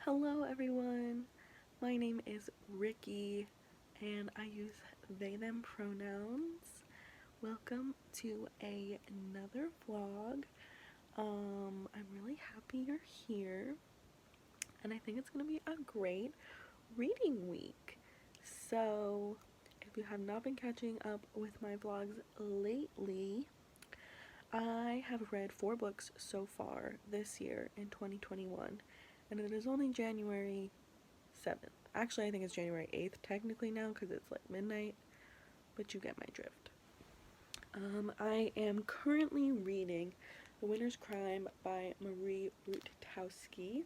Hello everyone, my name is Ricky and I use they them pronouns. Welcome to another vlog. I'm really happy you're here and I think it's gonna be a great reading week. So if you have not been catching up with my vlogs lately, I have read 4 books so far this year in 2021 and it is only January 7th. Actually, I think it's January 8th technically now because it's like midnight, but you get my drift. I am currently reading The Winter's Crime by Marie Rutkowski,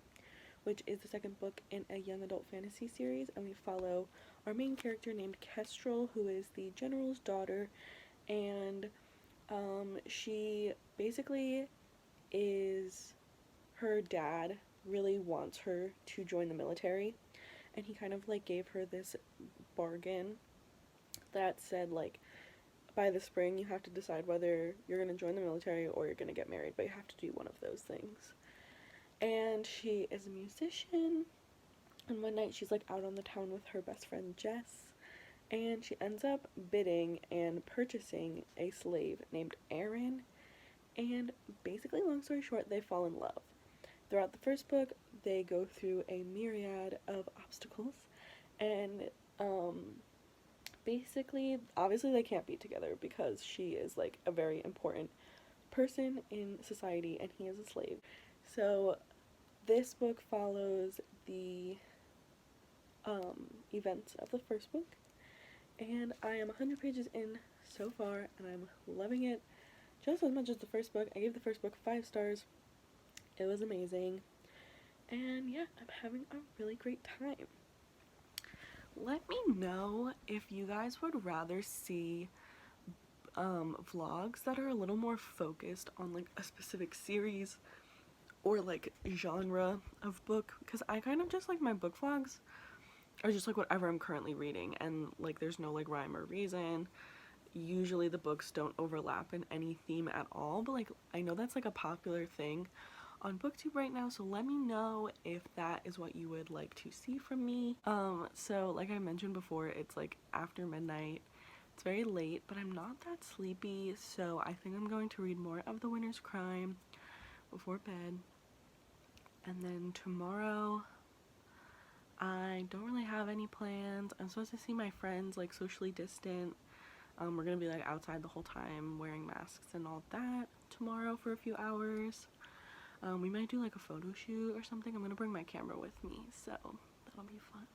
which is the second book in a young adult fantasy series, and we follow our main character named Kestrel, who is the general's daughter, and she basically is, her dad really wants her to join the military, and he kind of like gave her this bargain that said like by the spring you have to decide whether you're going to join the military or you're going to get married, but you have to do one of those things. And she is a musician, and one night she's like out on the town with her best friend Jess, and she ends up bidding and purchasing a slave named Aaron, and basically, long story short, they fall in love. Throughout the first book, they go through a myriad of obstacles, and basically, obviously they can't be together because she is like a very important person in society and he is a slave. So this book follows the events of the first book, and I am 100 pages in so far and I'm loving it just as much as the first book. I gave the first book 5 stars. It was amazing, and yeah, I'm having a really great time. Let me know if you guys would rather see vlogs that are a little more focused on like a specific series or like genre of book, because I kind of just like my book vlogs are just like whatever I'm currently reading, and like there's no like rhyme or reason. Usually the books don't overlap in any theme at all, but like I know that's like a popular thing on booktube right now, so let me know if that is what you would like to see from me. So like I mentioned before, it's like after midnight, it's very late, but I'm not that sleepy, so I think I'm going to read more of The Winter's Crime before bed. And then tomorrow I don't really have any plans. I'm supposed to see my friends like socially distant. We're gonna be like outside the whole time wearing masks and all that tomorrow for a few hours. We might do like a photo shoot or something. I'm gonna bring my camera with me, so that'll be fun.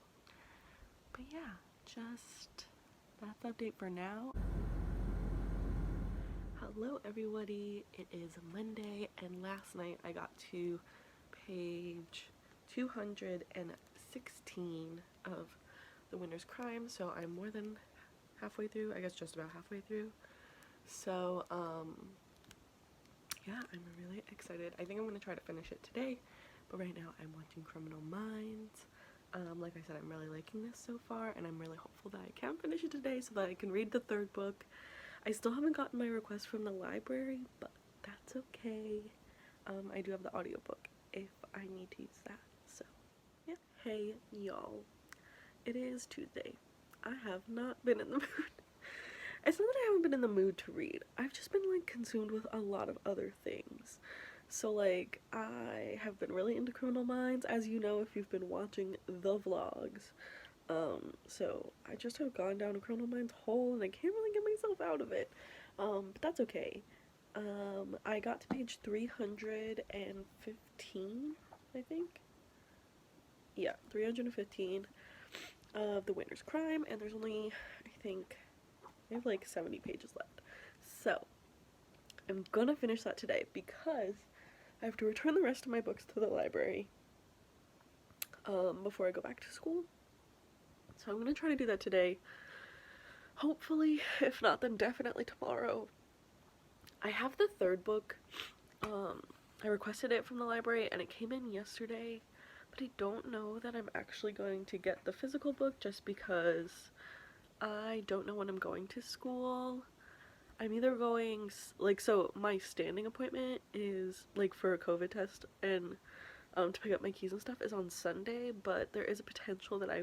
But yeah, just that's the update for now. Hello everybody, it is Monday, and last night I got to page 216 of The Winter's Crime, so I'm more than halfway through, I guess just about halfway through. So yeah, I'm really excited. I think I'm gonna try to finish it today, but right now I'm watching Criminal Minds. Like I said, I'm really liking this so far, and I'm really hopeful that I can finish it today so that I can read the 3rd book. I still haven't gotten my request from the library, but that's okay. I do have the audiobook if I need to use that, so yeah. Hey y'all, it is Tuesday. I have not been in the mood. It's not that I haven't been in the mood to read. I've just been like consumed with a lot of other things. So like I have been really into Criminal Minds, as you know if you've been watching the vlogs. So I just have gone down a Criminal Minds hole and I can't really get myself out of it. But that's okay. I got to page 315, I think. Yeah, 315 of The Winter's Crime, and there's only, I think, I have like 70 pages left. So I'm gonna finish that today because I have to return the rest of my books to the library before I go back to school. So I'm gonna try to do that today. Hopefully, if not, then definitely tomorrow. I have the 3rd book. I requested it from the library and it came in yesterday, but I don't know that I'm actually going to get the physical book just because I don't know when I'm going to school. I'm either going, like, so my standing appointment is like for a COVID test, and to pick up my keys and stuff is on Sunday, but there is a potential that I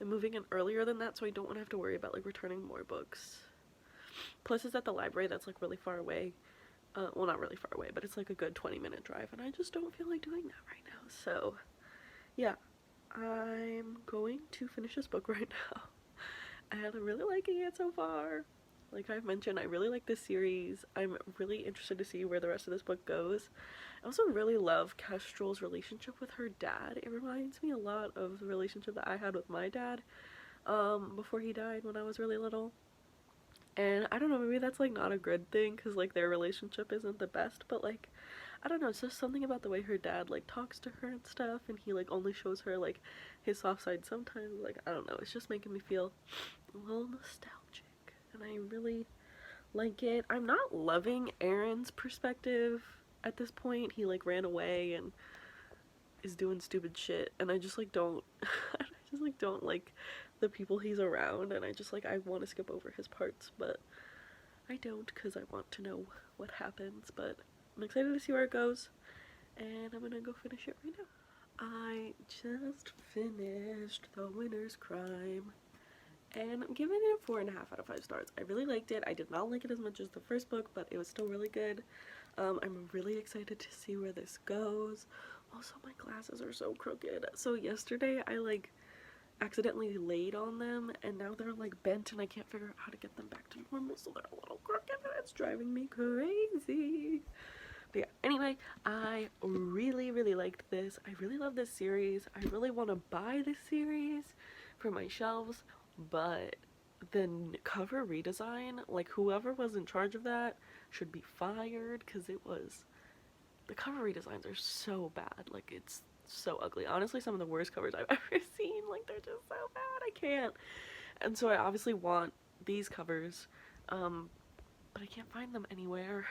am moving in earlier than that, so I don't want to have to worry about like returning more books. Plus it's at the library that's like really far away. Well, not really far away, but it's like a good 20-minute drive, and I just don't feel like doing that right now. So yeah, I'm going to finish this book right now, and I'm really liking it so far. Like I've mentioned, I really like this series. I'm really interested to see where the rest of this book goes. I also really love Kestrel's relationship with her dad. It reminds me a lot of the relationship that I had with my dad before he died when I was really little. And I don't know, maybe that's like not a good thing because like their relationship isn't the best, but like I don't know, it's just something about the way her dad like talks to her and stuff, and he like only shows her like his soft side sometimes. Like I don't know, it's just making me feel a little nostalgic, and I really like it. I'm not loving Aaron's perspective at this point. He like ran away and is doing stupid shit, and I just like don't I just like don't like the people he's around, and I just like I want to skip over his parts, but I don't because I want to know what happens. But I'm excited to see where it goes, and I'm gonna go finish it right now. I just finished The Winner's Crime, and I'm giving it a 4.5 out of 5 stars. I really liked it. I did not like it as much as the first book, but it was still really good. I'm really excited to see where this goes. Also, my glasses are so crooked. So yesterday I like accidentally laid on them, and now they're like bent, and I can't figure out how to get them back to normal, so they're a little crooked, and it's driving me crazy. But yeah, anyway, I really liked this. I really love this series. I really want to buy this series for my shelves, but the cover redesign, like whoever was in charge of that should be fired, because the cover redesigns are so bad. Like it's so ugly. Honestly, some of the worst covers I've ever seen. Like they're just so bad. I can't. And so I obviously want these covers, but I can't find them anywhere,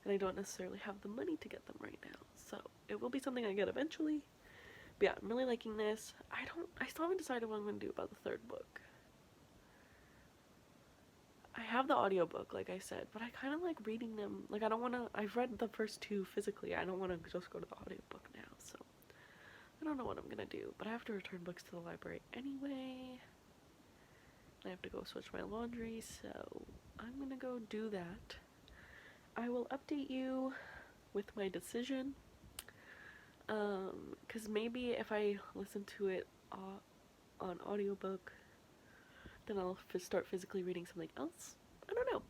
and I don't necessarily have the money to get them right now. So it will be something I get eventually. But yeah, I'm really liking this. I still haven't decided what I'm gonna do about the third book. I have the audiobook, like I said, but I kind of like reading them. Like I don't want to, I've read the first 2 physically. I don't want to just go to the audiobook now, so I don't know what I'm gonna do. But I have to return books to the library anyway. I have to go switch my laundry, so I'm gonna go do that. I will update you with my decision, because maybe if I listen to it on audiobook, then I'll start physically reading something else. I don't know.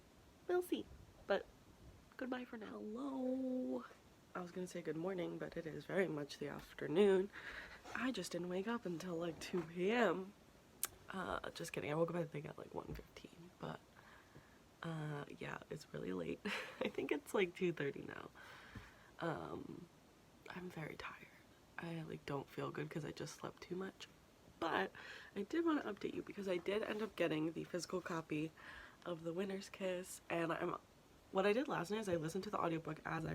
We'll see. But goodbye for now. Hello. I was gonna say good morning, but it is very much the afternoon. I just didn't wake up until like 2 p.m. Just kidding. I woke up I think at like 1:15, but yeah, it's really late. I think it's like 2:30 now. I'm very tired. I like don't feel good because I just slept too much. But I did want to update you because I did end up getting the physical copy of The Winner's Kiss, and what I did last night is I listened to the audiobook as I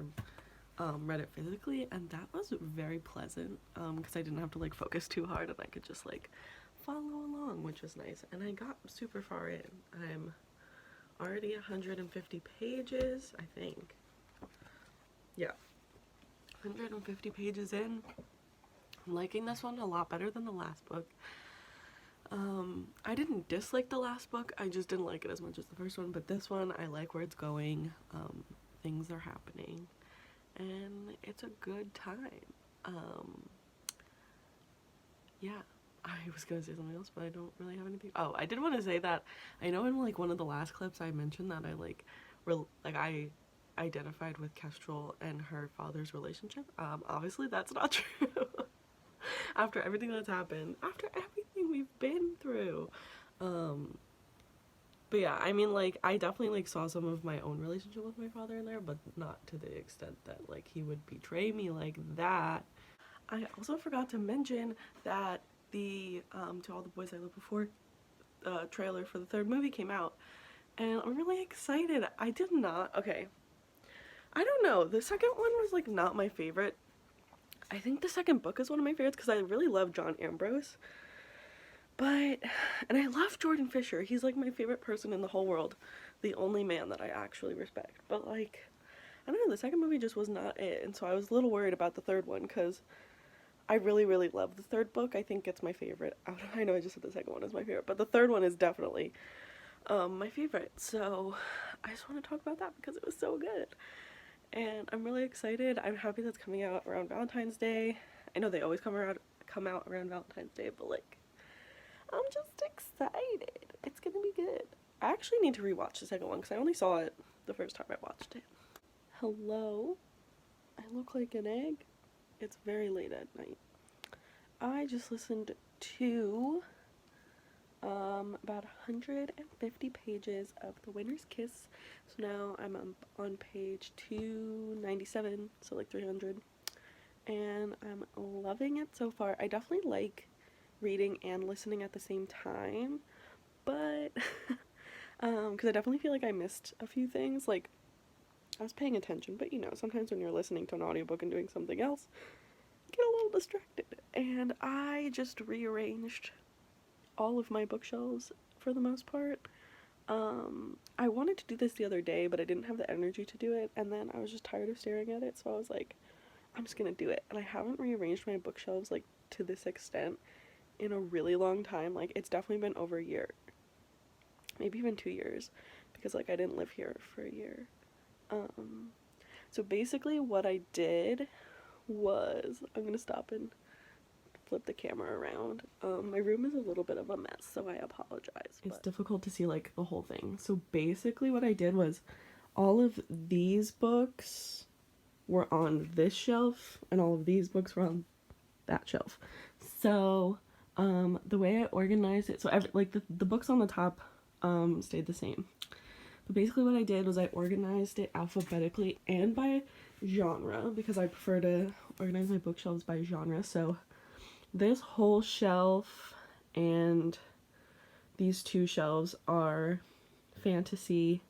read it physically, and that was very pleasant because I didn't have to like focus too hard, and I could just like follow along, which was nice. And I got super far in. I'm already 150 pages, I think. Yeah, 150 pages in. I'm liking this one a lot better than the last book. I didn't dislike the last book, I just didn't like it as much as the first one, but this one I like where it's going. Things are happening, and it's a good time. Yeah, I was gonna say something else, but I don't really have anything. Oh, I did want to say that I know in like one of the last clips I mentioned that I identified with Kestrel and her father's relationship. Obviously that's not true. After everything that's happened, after everything we've been through. But yeah, I mean, like, I definitely like saw some of my own relationship with my father in there, but not to the extent that like he would betray me like that. I also forgot to mention that the To All the Boys I Loved Before trailer for the third movie came out, and I'm really excited. I did not, okay, I don't know, the second one was like not my favorite. I think the second book is one of my favorites because I really love John Ambrose. And I love Jordan Fisher. He's like my favorite person in the whole world. The only man that I actually respect. But like, I don't know, the second movie just was not it, and so I was a little worried about the third one, because I really, really love the third book. I think it's my favorite. I know I just said the second one is my favorite, but the third one is definitely my favorite. So I just want to talk about that because it was so good. And I'm really excited. I'm happy that's coming out around Valentine's Day. I know they always come out around Valentine's Day, but like, I'm just excited. It's gonna be good. I actually need to rewatch the second one because I only saw it the first time I watched it. Hello? I look like an egg? It's very late at night. I just listened to about 150 pages of The Winner's Kiss. So now I'm on page 297, so like 300. And I'm loving it so far. I definitely like reading and listening at the same time, but because I definitely feel like I missed a few things. Like, I was paying attention, but you know, sometimes when you're listening to an audiobook and doing something else, you get a little distracted. And I just rearranged all of my bookshelves for the most part. I wanted to do this the other day, but I didn't have the energy to do it, and then I was just tired of staring at it, so I was like, I'm just gonna do it. And I haven't rearranged my bookshelves like to this extent in a really long time. Like, it's definitely been over a year, maybe even 2 years, because like I didn't live here for a year. So basically what I did was, I'm gonna stop and flip the camera around. My room is a little bit of a mess, so I apologize. It's difficult to see like the whole thing. So basically what I did was, all of these books were on this shelf and all of these books were on that shelf. So the way I organized it, so like the books on the top stayed the same. But basically what I did was I organized it alphabetically and by genre, because I prefer to organize my bookshelves by genre. So this whole shelf and these two shelves are fantasy,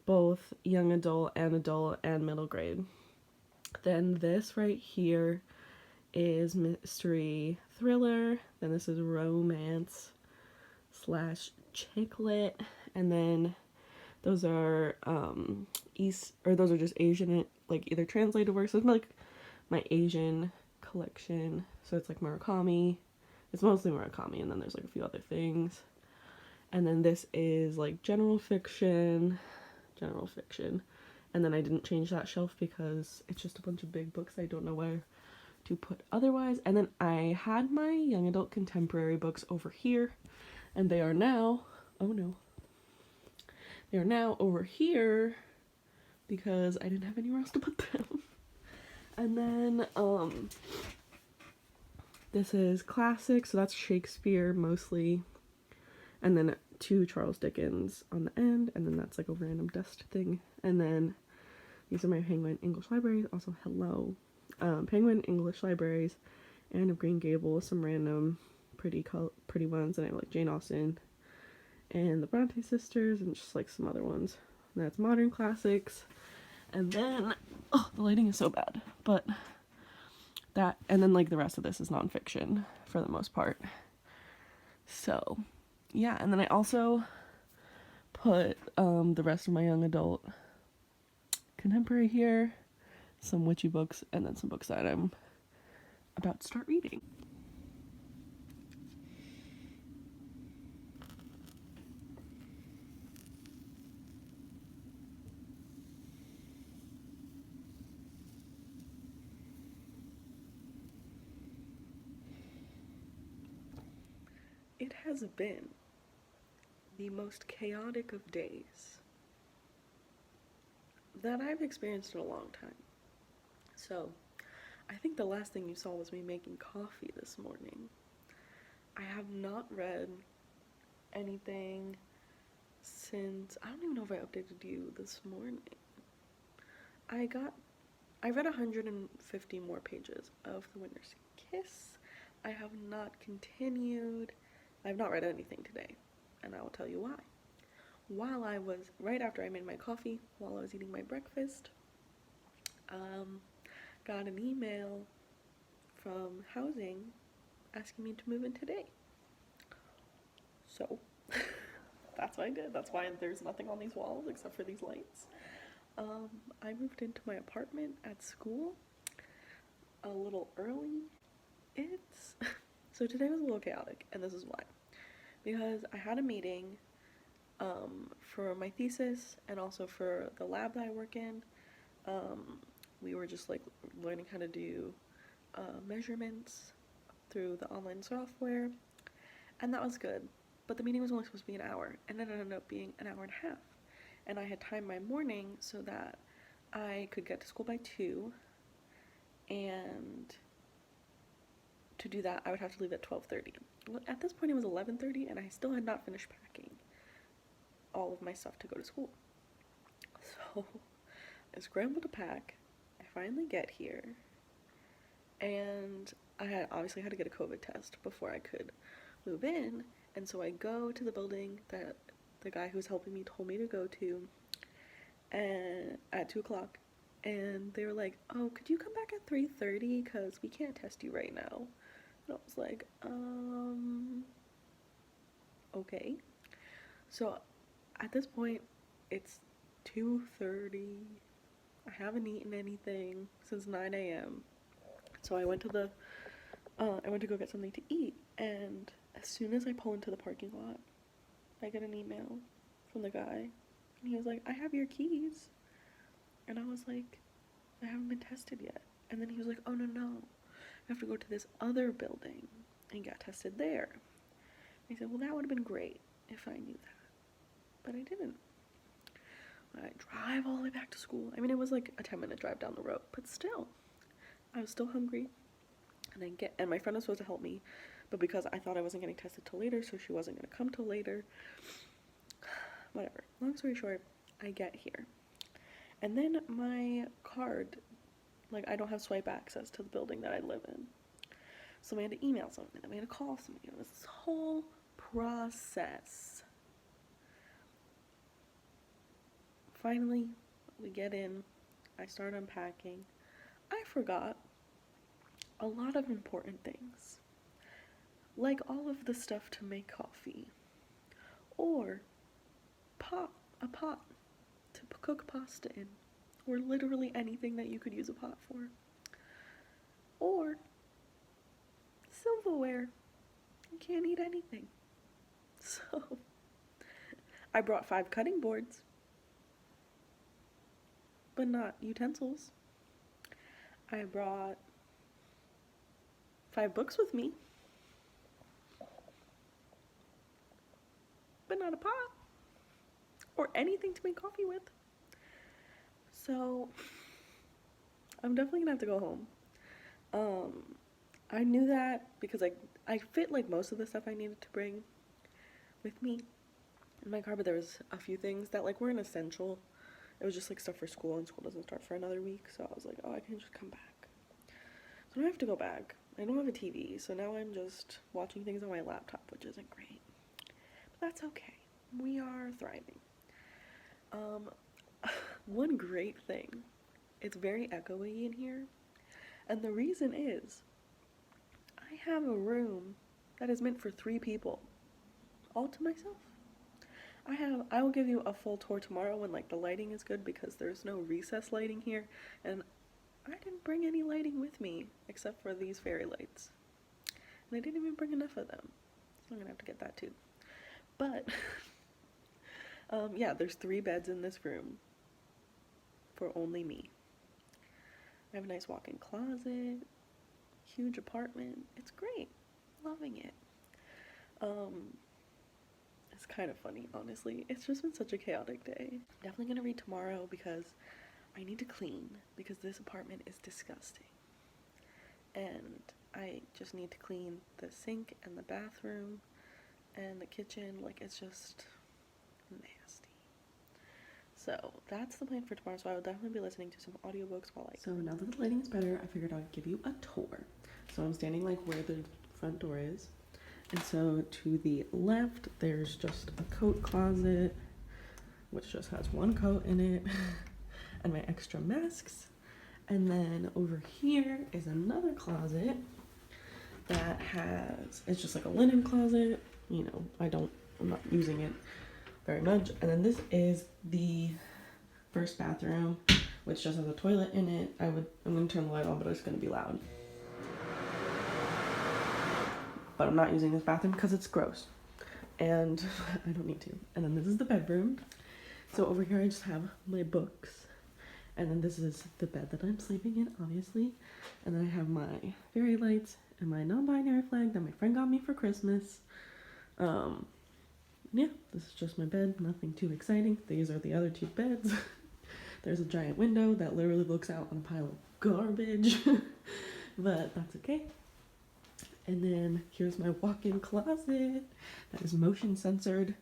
both young adult and middle grade. Then this right here is mystery thriller. Then this is romance slash chick lit. And then those are those are just Asian, like either translated works. So it's like my Asian collection. So it's like Murakami. It's mostly Murakami, and then there's like a few other things. And then this is like general fiction. And then I didn't change that shelf because it's just a bunch of big books I don't know where to put otherwise. And then I had my young adult contemporary books over here, and they are now, oh no, they are now over here because I didn't have anywhere else to put them. And then this is classic, so that's Shakespeare mostly, and then 2 Charles Dickens on the end, and then that's like a random dust thing. And then these are my Penguin English libraries. Also, hello, Penguin English libraries, Anne of Green Gables, some random pretty ones, and I like Jane Austen and the Bronte sisters, and just like some other ones. And that's modern classics. And then, oh, the lighting is so bad, but that, and then like the rest of this is nonfiction for the most part. So yeah, and then I also put the rest of my young adult contemporary here, some witchy books, and then some books that I'm about to start reading. It has been the most chaotic of days that I've experienced in a long time. So, I think the last thing you saw was me making coffee this morning. I have not read anything since, I don't even know if I updated you this morning. I read 150 more pages of The Winner's Kiss. I have not continued. I have not read anything today, and I will tell you why. Right after I made my coffee, while I was eating my breakfast, got an email from housing asking me to move in today. So, that's what I did. That's why there's nothing on these walls except for these lights. I moved into my apartment at school a little early. It's so today was a little chaotic, and this is why. Because I had a meeting for my thesis and also for the lab that I work in. We were just like learning how to do measurements through the online software, and that was good. But the meeting was only supposed to be an hour, and it ended up being an hour and a half. And I had timed my morning so that I could get to school by 2, and to do that I would have to leave at 12:30. At this point it was 11:30 and I still had not finished packing all of my stuff to go to school. So I scrambled to pack. I finally get here, and I obviously had to get a COVID test before I could move in, and so I go to the building that the guy who's helping me told me to go to, and at 2 o'clock, and they were like, oh, could you come back at 3:30 because we can't test you right now. And I was like, okay. So at this point it's 2:30. I haven't eaten anything since 9 a.m. So I went to go get something to eat, and as soon as I pull into the parking lot, I get an email from the guy, and he was like, I have your keys. And I was like, I haven't been tested yet. And then he was like, oh no, you have to go to this other building and get tested there. And I said, well, that would have been great if I knew that, but I didn't. I drive all the way back to school. I mean, it was like a 10-minute drive down the road, but still, I was still hungry. And my friend was supposed to help me, but because I thought I wasn't getting tested till later, so she wasn't gonna come till later. Whatever. Long story short, I get here, and then my card, like, I don't have swipe access to the building that I live in. So we had to email someone, and then we had to call somebody. It was this whole process. Finally, we get in. I start unpacking. I forgot a lot of important things, like all of the stuff to make coffee, or a pot to cook pasta in, or literally anything that you could use a pot for, or silverware. You can't eat anything. So I brought 5 cutting boards, but not utensils. I brought 5 books with me, but not a pot or anything to make coffee with. So I'm definitely gonna have to go home. I knew that because I fit like most of the stuff I needed to bring with me in my car, but there was a few things that like weren't essential. It was just like stuff for school, and school doesn't start for another week, so I was like, oh, I can just come back. So now I have to go back. I don't have a TV, so now I'm just watching things on my laptop, which isn't great, but that's okay. We are thriving. One great thing, it's very echoey in here, and the reason is I have a room that is meant for 3 people, all to myself. I will give you a full tour tomorrow when like the lighting is good, because there's no recess lighting here, and I didn't bring any lighting with me except for these fairy lights, and I didn't even bring enough of them, so I'm gonna have to get that too. But yeah, there's 3 beds in this room for only me. I have a nice walk-in closet, huge apartment. It's great. Loving it. It's kind of funny, honestly. It's just been such a chaotic day. Definitely gonna read tomorrow because I need to clean, because this apartment is disgusting. And I just need to clean the sink and the bathroom and the kitchen. Like, it's just nasty. So that's the plan for tomorrow. So I will definitely be listening to some audiobooks while I... So now that the lighting is better, I figured I'd give you a tour. So I'm standing like where the front door is. And so to the left, there's just a coat closet, which just has 1 coat in it, and my extra masks. And then over here is another closet that it's just like a linen closet. You know, I'm not using it very much. And then this is the first bathroom, which just has a toilet in it. I'm gonna turn the light on, but it's gonna be loud. But I'm not using this bathroom because it's gross. And I don't need to. And then this is the bedroom. So over here I just have my books. And then this is the bed that I'm sleeping in, obviously. And then I have my fairy lights and my non-binary flag that my friend got me for Christmas. Yeah, this is just my bed, nothing too exciting. These are the other two beds. There's a giant window that literally looks out on a pile of garbage, but that's okay. And then here's my walk-in closet that is motion censored.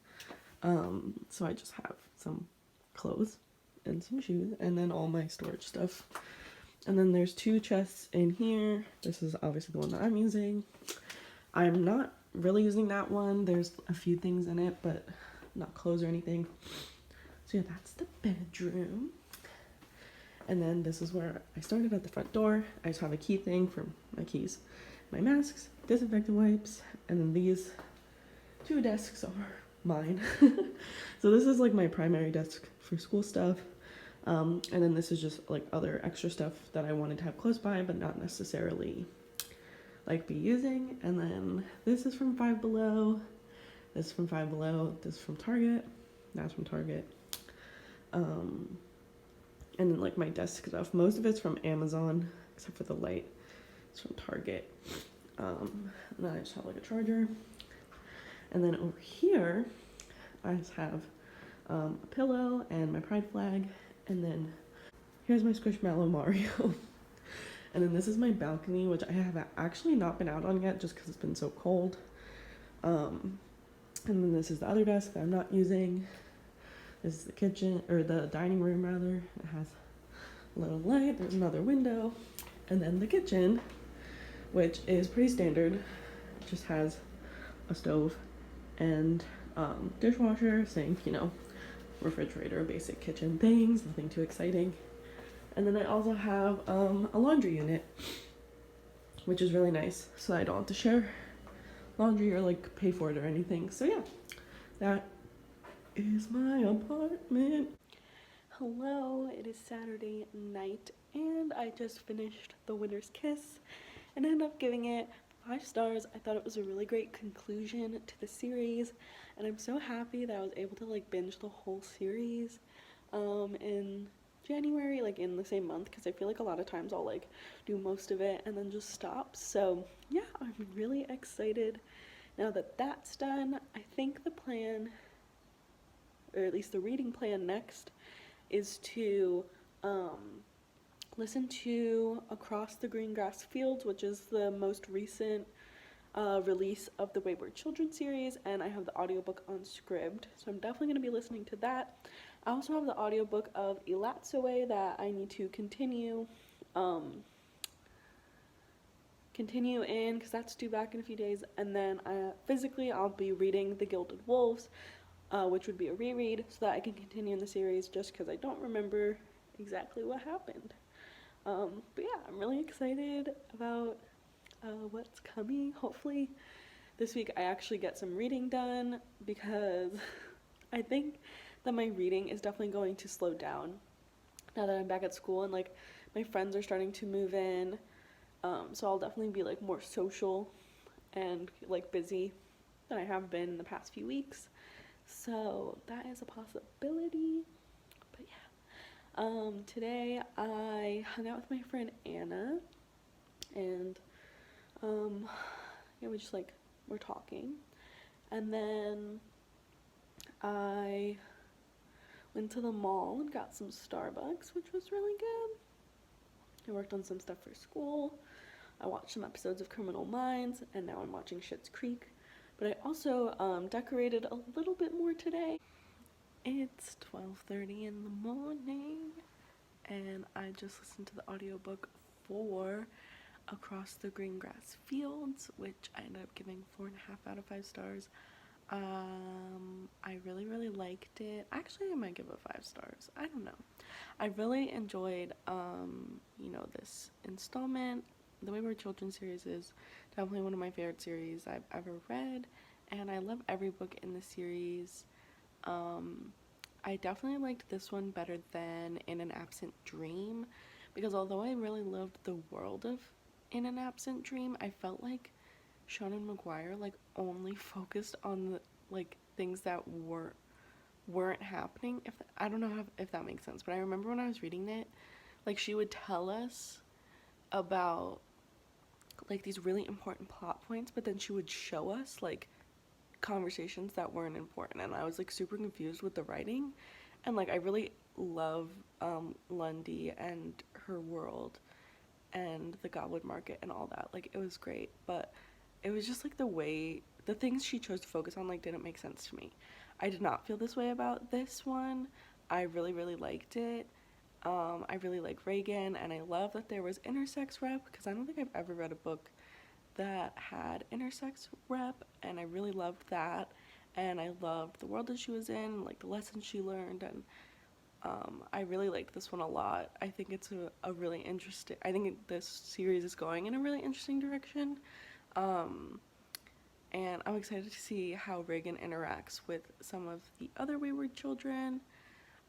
So I just have some clothes and some shoes and then all my storage stuff. And then there's two chests in here. This is obviously the one that I'm using. I'm not really using that one. There's a few things in it, but not clothes or anything. So yeah, that's the bedroom. And then this is where I started at the front door. I just have a key thing for my keys, my masks, disinfectant wipes, and then these two desks are mine. So this is like my primary desk for school stuff. And then this is just like other extra stuff that I wanted to have close by, but not necessarily like be using. And then this is from Five Below. This is from Five Below. This is from Target. That's from Target. And then like my desk stuff, most of it's from Amazon, except for the light. It's from Target. And then I just have like a charger. And then over here, I just have a pillow and my pride flag. And then here's my Squishmallow Mario. And then this is my balcony, which I have actually not been out on yet just because it's been so cold. And then this is the other desk that I'm not using. This is the kitchen, or the dining room rather. It has a little light, there's another window. And then the kitchen, which is pretty standard. It just has a stove and dishwasher, sink, you know, refrigerator, basic kitchen things, nothing too exciting. And then I also have a laundry unit, which is really nice, so I don't have to share laundry or like pay for it or anything. So yeah, that is my apartment. Hello, it is Saturday night and I just finished The Winter's Kiss and ended up giving it 5 stars. I thought it was a really great conclusion to the series and I'm so happy that I was able to like binge the whole series in January, like in the same month, because I feel like a lot of times I'll like do most of it and then just stop. So yeah, I'm really excited now that that's done. I think the plan, or at least the reading plan next, is to listen to Across the Green Grass Fields, which is the most recent release of the Wayward Children series, and I have the audiobook on Scribd, so I'm definitely going to be listening to that. I also have the audiobook of Elatsoe that I need to continue in, because that's due back in a few days, and then physically I'll be reading The Gilded Wolves, which would be a reread, so that I can continue in the series, just because I don't remember exactly what happened. But yeah, I'm really excited about what's coming. Hopefully this week I actually get some reading done, because I think that my reading is definitely going to slow down now that I'm back at school and like my friends are starting to move in. So I'll definitely be like more social and like busy than I have been in the past few weeks. So that is a possibility. But yeah, today I hung out with my friend Anna, and yeah, we just like were talking, and then I went to the mall and got some Starbucks, which was really good. I worked on some stuff for school. I watched some episodes of Criminal Minds, and now I'm watching Schitt's Creek. But I also decorated a little bit more today. It's 12:30 in the morning, and I just listened to the audiobook for Across the Green Grass Fields, which I ended up giving 4.5 out of 5 stars. I really liked it. Actually, I might give it 5 stars. I don't know. I really enjoyed, you know, this installment. The Wayward Children series is definitely one of my favorite series I've ever read, and I love every book in the series. I definitely liked this one better than In an Absent Dream, because although I really loved the world of In an Absent Dream, I felt like Seanan McGuire like only focused on the like things that weren't happening. If I don't know if that makes sense, but I remember when I was reading it, like she would tell us about like these really important plot points, but then she would show us like conversations that weren't important, and I was like super confused with the writing. And like I really love Lundy and her world and the Goblin Market and all that. Like it was great, but it was just like the things she chose to focus on like didn't make sense to me. I did not feel this way about this one. I really liked it. I really like Reagan, and I love that there was intersex rep, because I don't think I've ever read a book that had intersex rep, and I really loved that. And I loved the world that she was in, like the lessons she learned, and I really liked this one a lot. I think it's a really interesting, I think this series is going in a really interesting direction. Um, and I'm excited to see how Reagan interacts with some of the other wayward children.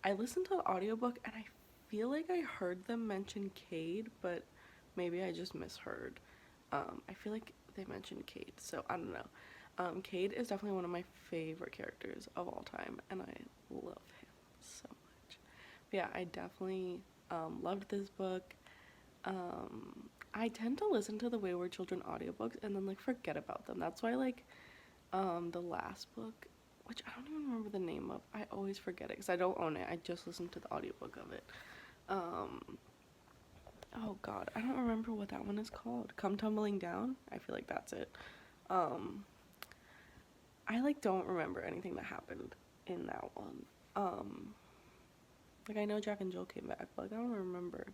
I listened to the audiobook and I feel like I heard them mention Cade, but maybe I just misheard. I feel like they mentioned Cade, so I don't know. Cade is definitely one of my favorite characters of all time, and I love him so much. But yeah, I definitely loved this book. I tend to listen to the Wayward Children audiobooks and then like forget about them. That's why like the last book, which I don't even remember the name of, I always forget it because I don't own it. I just listened to the audiobook of it. Oh god, I don't remember what that one is called. Come Tumbling Down? I feel like that's it. I like don't remember anything that happened in that one. Like I know Jack and Jill came back, but like I don't remember.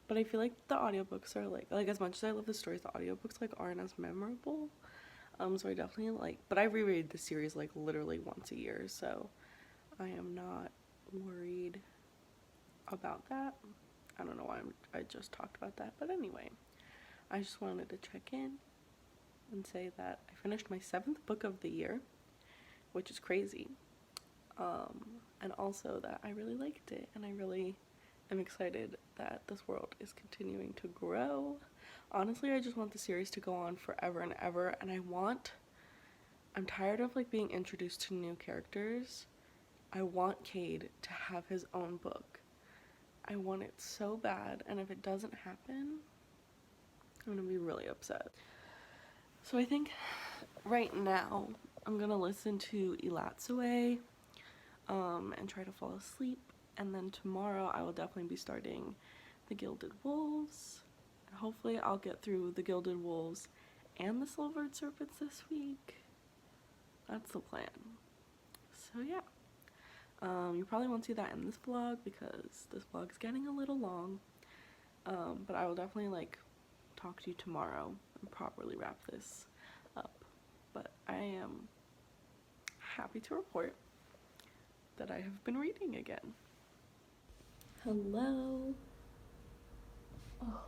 But I feel like the audiobooks are like as much as I love the stories, the audiobooks like aren't as memorable. So I definitely like, but I reread the series like literally once a year, so I am not worried about that. I don't know why I just talked about that, but anyway, I just wanted to check in and say that I finished my 7th book of the year, which is crazy. And also that I really liked it, and I really am excited that this world is continuing to grow. Honestly, I just want the series to go on forever and ever, and I'm tired of like being introduced to new characters. I want Cade to have his own book. I want it so bad, and if it doesn't happen, I'm gonna be really upset. So I think right now I'm gonna listen to Ilatsue and try to fall asleep, and then tomorrow I will definitely be starting the Gilded Wolves. Hopefully I'll get through the Gilded Wolves and the Silvered Serpents this week. That's the plan. So yeah. You probably won't see that in this vlog because this vlog is getting a little long. But I will definitely like talk to you tomorrow and properly wrap this up. But I am happy to report that I have been reading again. Hello. Oh,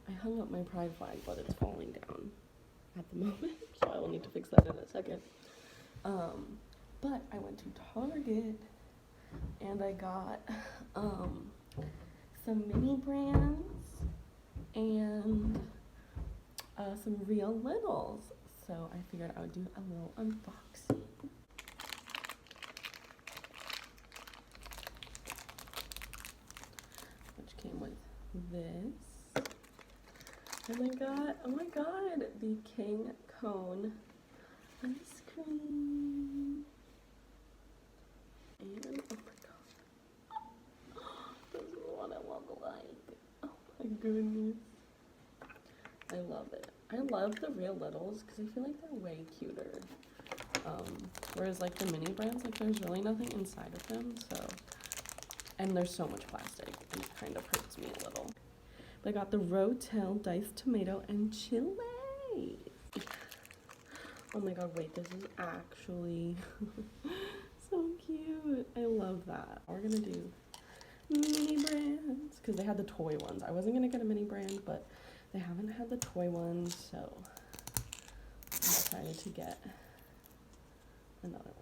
I hung up my pride flag, but it's falling down at the moment, so I will need to fix that in a second. But I went to Target and I got some mini brands and some real littles. So I figured I would do a little unboxing. Which came with this. And I got, oh my god, the King Cone ice cream. And oh my god, this is what it looks like. Oh my goodness, I love it. I love the real littles because I feel like they're way cuter. Whereas like the mini brands, like there's really nothing inside of them, so, and there's so much plastic, and it kind of hurts me a little. But I got the Rotel diced tomato and chili. Oh my god, wait, this is actually so cute. I love that. We're gonna do mini brands because they had the toy ones. I wasn't gonna get a mini brand, but they haven't had the toy ones, so I decided to get another one.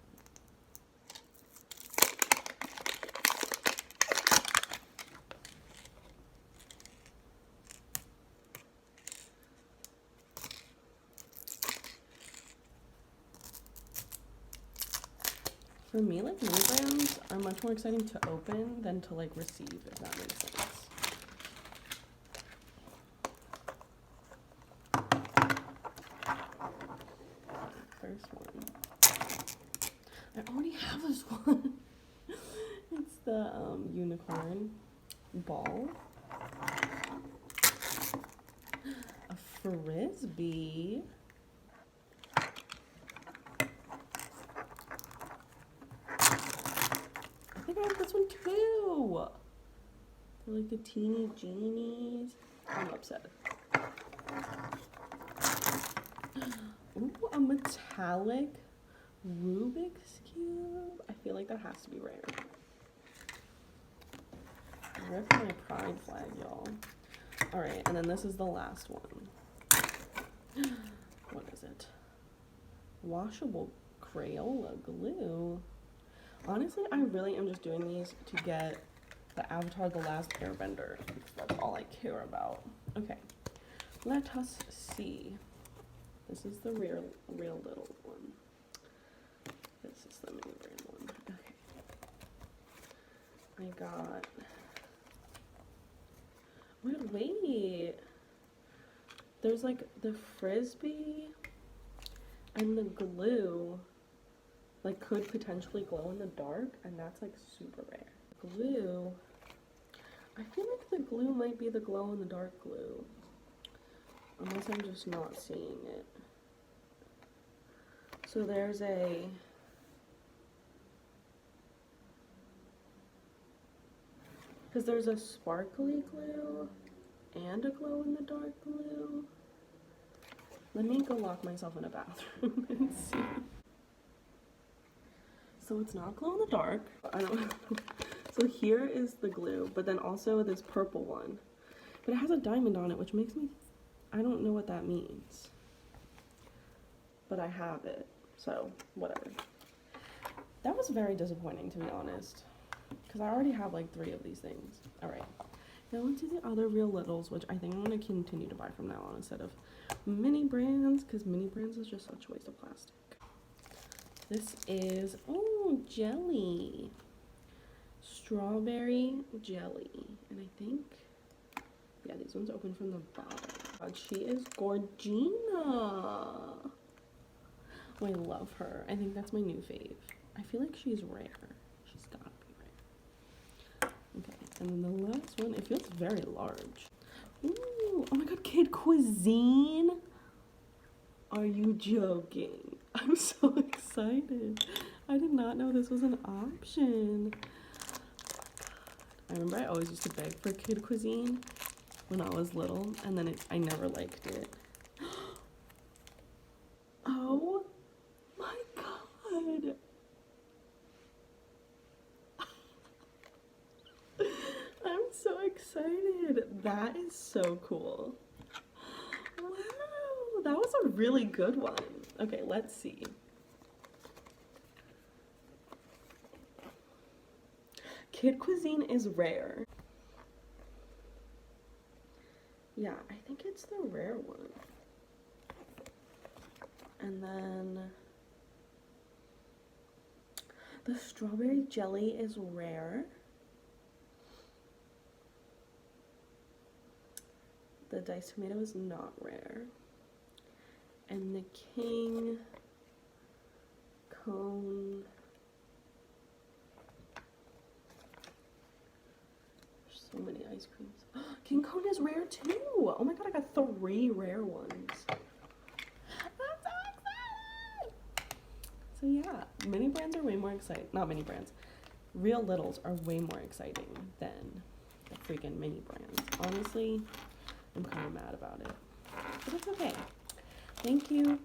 For me, like, mini brands are much more exciting to open than to, like, receive, if that makes sense. First one. I already have this one. It's the unicorn ball. A frisbee. I think I have this one too. They're like the teeny genies. I'm upset. Ooh, a metallic Rubik's Cube. I feel like that has to be rare. Rip my pride flag, y'all. Alright, and then this is the last one. What is it? Washable Crayola glue. Honestly, I really am just doing these to get the Avatar The Last Airbender. That's all I care about. Okay, let us see. This is the real little one. This is the mini brand one. Okay. I got... Wait. There's like the frisbee and the glue like could potentially glow in the dark, and that's like super rare. Glue, I feel like the glue might be the glow in the dark glue, unless I'm just not seeing it. So there's a because there's a sparkly glue and a glow in the dark glue. Let me go lock myself in a bathroom and see. So it's not glow in the dark. I don't know. So here is the glue, but then also this purple one. But it has a diamond on it, which makes me, I don't know what that means. But I have it, so whatever. That was very disappointing, to be honest, because I already have like 3 of these things. All right, now into the other Real Littles, which I think I'm gonna continue to buy from now on instead of mini brands, because mini brands is just such a waste of plastic. This is, oh, jelly. Strawberry jelly. And I think, yeah, these ones open from the bottom. God, she is Gorgina. Oh, I love her. I think that's my new fave. I feel like she's rare. She's gotta be rare. Okay, and then the last one, it feels very large. Ooh, oh my god, Kid Cuisine. Are you joking? I'm so excited. I did not know this was an option. I remember I always used to beg for Kid Cuisine when I was little, and then I never liked it. Oh my god. I'm so excited. That is so cool. Wow, that was a really good one. Okay, let's see. Kid Cuisine is rare. Yeah, I think it's the rare one. And then the strawberry jelly is rare. The diced tomato is not rare. And the king cone, there's so many ice creams. King cone is rare too. Oh my god, I got 3 rare ones. I'm so excited. So yeah, mini brands are way more exciting. Not mini brands. Real Littles are way more exciting than the freaking mini brands. Honestly, I'm kind of mad about it. But it's okay. Thank you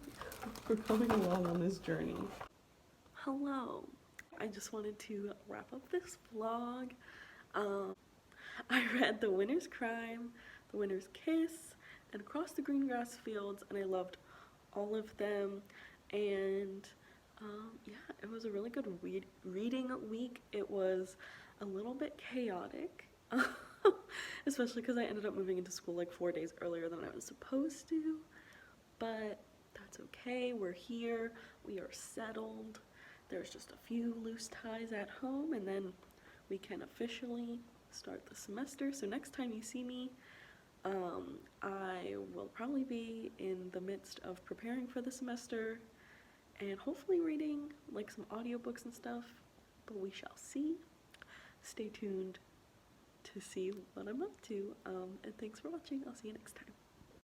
for coming along on this journey. Hello. I just wanted to wrap up this vlog. I read The Winter's Crime, The Winter's Kiss, and Across the Green Grass Fields, and I loved all of them. And yeah, it was a really good reading week. It was a little bit chaotic, especially because I ended up moving into school like 4 days earlier than I was supposed to. But that's okay. We're here. We are settled. there's just a few loose ties at home, and then we can officially start the semester. So next time you see me, I will probably be in the midst of preparing for the semester and hopefully reading like some audiobooks and stuff, but we shall see. Stay tuned to see what I'm up to, and thanks for watching. I'll see you next time.